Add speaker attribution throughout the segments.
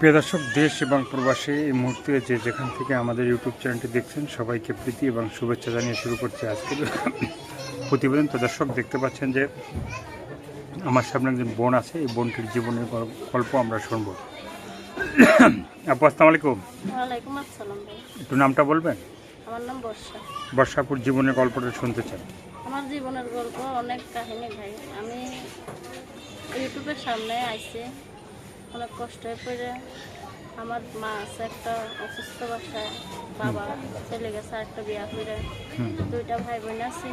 Speaker 1: প্রিয় দর্শক, দেশ এবং প্রবাসে এই মুহূর্তে যে যেখান থেকে আমাদের ইউটিউব চ্যানেলটি দেখছেন সবাইকে প্রীতি এবং শুভেচ্ছা জানিয়ে শুরু করছে আজকের প্রতিবেদন। তো দর্শক, দেখতে পাচ্ছেন যে আমার সামনে একজন বোন আছে। এই বোনটির জীবনের গল্প আমরা শুনবো। আপু, আসসালামু আলাইকুম।
Speaker 2: ওয়ালাইকুম আসসালাম ভাই।
Speaker 1: একটু নামটা বলবেন?
Speaker 2: আমার নাম বর্ষা।
Speaker 1: বর্ষাপুর জীবনের গল্পটা শুনতে চাই।
Speaker 2: আমার জীবনের গল্প অনেক কাহিনী ভাই। আমি ইউটিউবের সামনে আইছি অনেক কষ্ট পড়ে। আমার মা আছে একটা অসুস্থ বাসায়, বাবা চলে গেছে একটা বিয়া করে, দুইটা ভাই বোন আছি।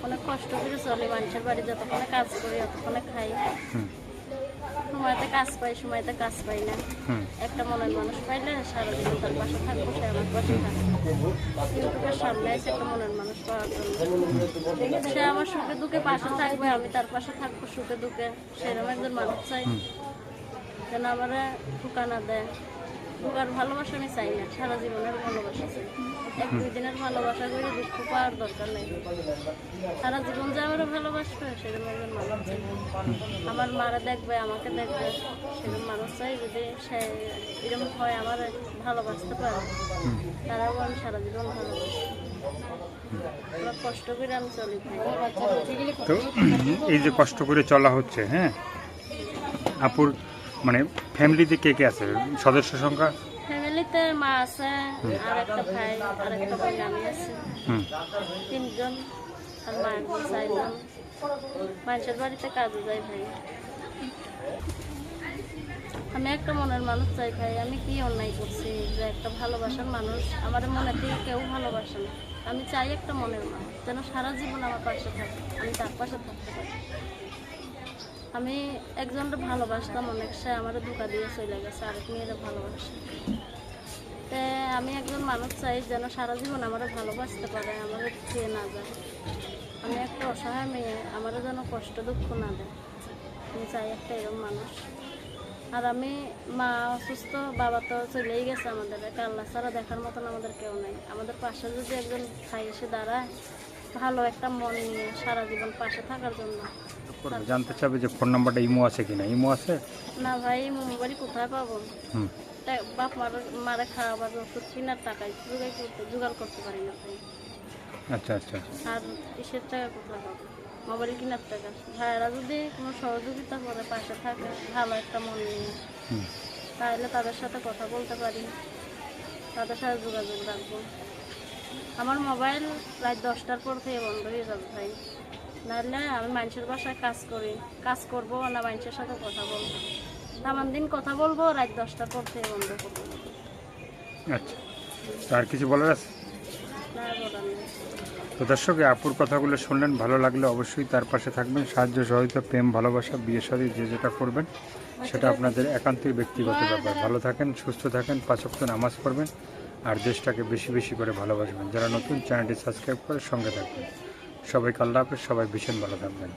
Speaker 2: অনেক কষ্ট করে চলি, মানুষের বাড়ি যতক্ষণে কাজ করি ততক্ষণে খাই। সময়তে কাজ পাই, সময়তে কাজ পাই না। একটা মনের মানুষ পাইলে সারা জীবন তার পাশে থাকবো, সে আমার পাশে থাকবে। ইউটিউবের সামনে আছে একটা মনের মানুষ পাওয়ার জন্য। সে আমার সুখে দুঃখে পাশে থাকবে, আমি তার পাশে থাকবো সুখে দুঃখে। সেরকম একজন মানুষ চাই যেন আমার ঠুকা না দেয়। ঠুকার ভালোবাসা আমি চাই না, সারা জীবনের ভালোবাসা চাই। এক দুই দিনের ভালোবাসা করে দুঃখ পাওয়ার দরকার নেই। সারা জীবন যে আমার ভালোবাসবে সেরকম একজন মানুষ চাই। আমার মারা দেখবে, আমাকে দেখবে, সেরকম মানুষ চাই। যদি সে এরকম হয় আমার ভালোবাসতে পারে, তারাও আমি সারা জীবন ভালোবাসি। ওরা কষ্ট করে আমি চলি ভাই।
Speaker 1: তো এই যে কষ্ট করে চলা হচ্ছে, হ্যাঁ আপুর মানে ফ্যামিলিতে কে কে আছে, সদস্য সংখ্যা?
Speaker 2: ফ্যামিলিতে মা আছে, আর একটা ভাই, আর একটা বোন, আমি আছি। তিনজন। আর মা একজন, চারজন। মানুষের বাড়িতে কাজে যাই ভাই। আমি একটা মনের মানুষ চাই ভাই। আমি কি অন্যায় করছি যে একটা ভালোবাসার মানুষ আমার মনে থেকে কেউ ভালোবাসে না? আমি চাই একটা মনের মানুষ যেন সারা জীবন আমার পাশে থাকে, আমি তার পাশে থাকতে পারি। আমি একজনকে ভালোবাসতাম অনেক, সে আমার ধোঁকা দিয়ে চলে গেছে, আরেক মেয়েরা ভালোবাসে। তো আমি একজন মানুষ চাই যেন সারা জীবন আমার ভালোবাসতে পারে, আমার খেয়ে না যায়। আমি একটা অসহায় মেয়ে, আমারও যেন কষ্ট দুঃখ না দেয়। আমি চাই একটা এরকম মানুষ। আর আমি মা অসুস্থ, বাবা তো চলেই গেছে আমাদের, আল্লাহ ছাড়া দেখার মতন আমাদের কেউ নেই। আমাদের পাশে যদি একজন ভাই এসে দাঁড়ায় ভালো একটা মন নিয়ে সারা জীবন পাশে থাকার জন্য।
Speaker 1: জানতে চাবে যে ফোন নাম্বারটা ইমো আছে কিনা? ইমো আছে
Speaker 2: না ভাই, মোবাইল কোথায় পাবো? বাপ মারা খাওয়াবার ওষুধ কেনার টাকায় জোগাড় করতে পারি না ভাই।
Speaker 1: আচ্ছা আচ্ছা।
Speaker 2: আর কিসের টাকা কোথায় পাবো? মোবাইল কেনার টাকা। ভাইয়েরা যদি কোনো সহযোগিতা করে পাশে থাকে ভালো একটা মন নিয়ে, তাহলে তাদের সাথে কথা বলতে পারি, তাদের সাথে যোগাযোগ রাখবো। আমার মোবাইল রাত 10টার পর থেকে বন্ধ হয়ে যাবে ভাই। নাহলে আমি মানুষের বাসায় কাজ করি, কাজ করবো না মানুষের সাথে কথা বলবো? আমার দিন কথা বলবো, রাত 10টার পর থেকে বন্ধ করবো।
Speaker 1: আচ্ছা, তো আর কিছু বলার আছে?
Speaker 2: না, বলার নেই।
Speaker 1: তো দর্শক, আপুর কথাগুলো শুনলেন, ভালো লাগলে অবশ্যই তার পাশে থাকবেন। সাহায্য সহযোগিতা, প্রেম ভালোবাসা, বিয়ে শাদী যে যেটা করবেন সেটা আপনাদের একান্তই ব্যক্তিগত ব্যাপার। ভালো থাকেন, সুস্থ থাকেন, 5 ওয়াক্ত নামাজ পড়বেন, আর দেশটাকে বেশি বেশি করে ভালোবাসবেন। যারা নতুন চ্যানেলটি সাবস্ক্রাইব করে সঙ্গে থাকবেন। সবাইকে আল্লাহ হাফেজ, সবাই ভীষণ ভালো থাকবেন।